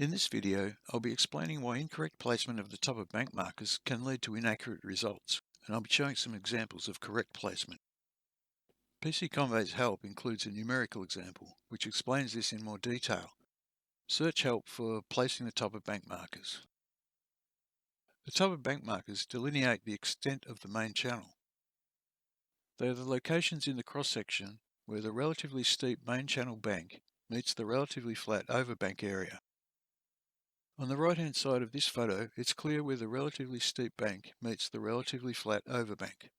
In this video, I'll be explaining why incorrect placement of the top of bank markers can lead to inaccurate results, and I'll be showing some examples of correct placement. PC-Convey's help includes a numerical example, which explains this in more detail. Search help for placing the top of bank markers. The top of bank markers delineate the extent of the main channel. They are the locations in the cross-section where the relatively steep main channel bank meets the relatively flat overbank area. On the right-hand side of this photo, it's clear where the relatively steep bank meets the relatively flat overbank.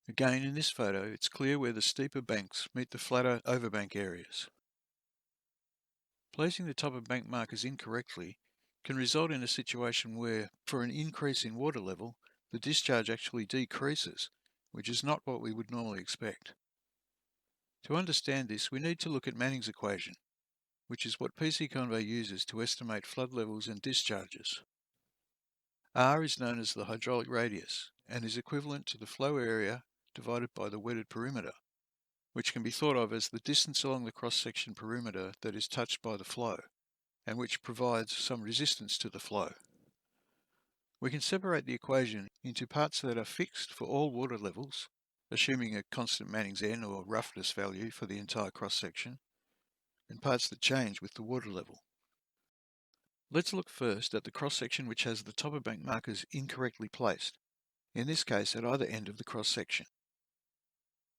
Again, in this photo, it's clear where the steeper banks meet the flatter overbank areas. Placing the top of bank markers incorrectly can result in a situation where, for an increase in water level, the discharge actually decreases, which is not what we would normally expect. To understand this, we need to look at Manning's equation, which is what PC-Convey uses to estimate flood levels and discharges. R is known as the hydraulic radius and is equivalent to the flow area divided by the wetted perimeter, which can be thought of as the distance along the cross-section perimeter that is touched by the flow, and which provides some resistance to the flow. We can separate the equation into parts that are fixed for all water levels, assuming a constant Manning's N or roughness value for the entire cross-section, and parts that change with the water level. Let's look first at the cross-section which has the top of bank markers incorrectly placed, in this case at either end of the cross-section.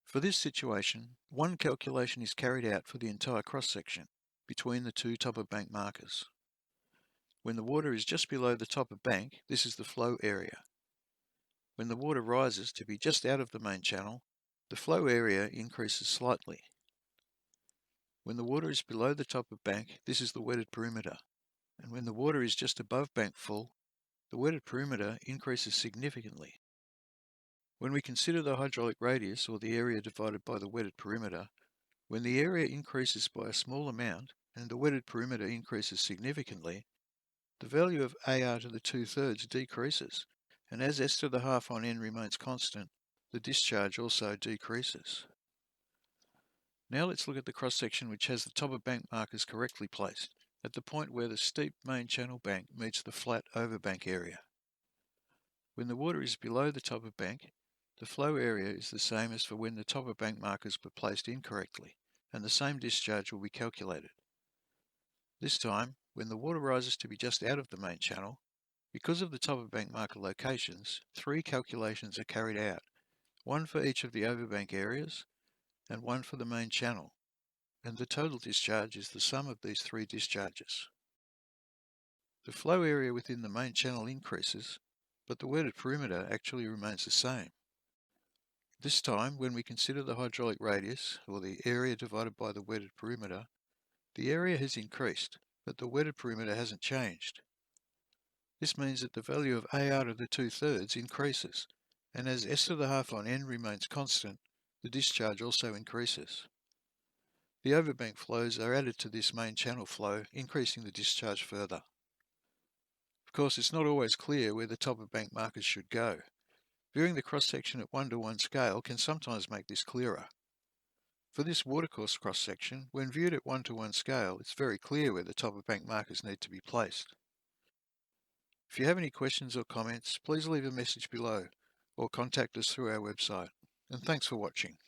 For this situation, one calculation is carried out for the entire cross-section between the two top of bank markers. When the water is just below the top of bank, this is the flow area. When the water rises to be just out of the main channel, the flow area increases slightly. When the water is below the top of bank, this is the wetted perimeter. And when the water is just above bank full, the wetted perimeter increases significantly. When we consider the hydraulic radius, or the area divided by the wetted perimeter, when the area increases by a small amount and the wetted perimeter increases significantly, the value of AR to the 2/3 decreases, and as S to the half on N remains constant, the discharge also decreases. Now let's look at the cross-section which has the top of bank markers correctly placed, at the point where the steep main channel bank meets the flat overbank area. When the water is below the top of bank, the flow area is the same as for when the top of bank markers were placed incorrectly, and the same discharge will be calculated. This time, when the water rises to be just out of the main channel, because of the top of bank marker locations, 3 calculations are carried out, one for each of the overbank areas and one for the main channel, and the total discharge is the sum of these 3 discharges. The flow area within the main channel increases, but the wetted perimeter actually remains the same. This time, when we consider the hydraulic radius, or the area divided by the wetted perimeter, the area has increased, but the wetted perimeter hasn't changed. This means that the value of AR to the 2/3 increases, and as S to the half on N remains constant, the discharge also increases. The overbank flows are added to this main channel flow, increasing the discharge further. Of course, it's not always clear where the top of bank markers should go. Viewing the cross-section at 1:1 scale can sometimes make this clearer. For this watercourse cross-section, when viewed at 1:1 scale, it's very clear where the top of bank markers need to be placed. If you have any questions or comments, please leave a message below or contact us through our website. And thanks for watching.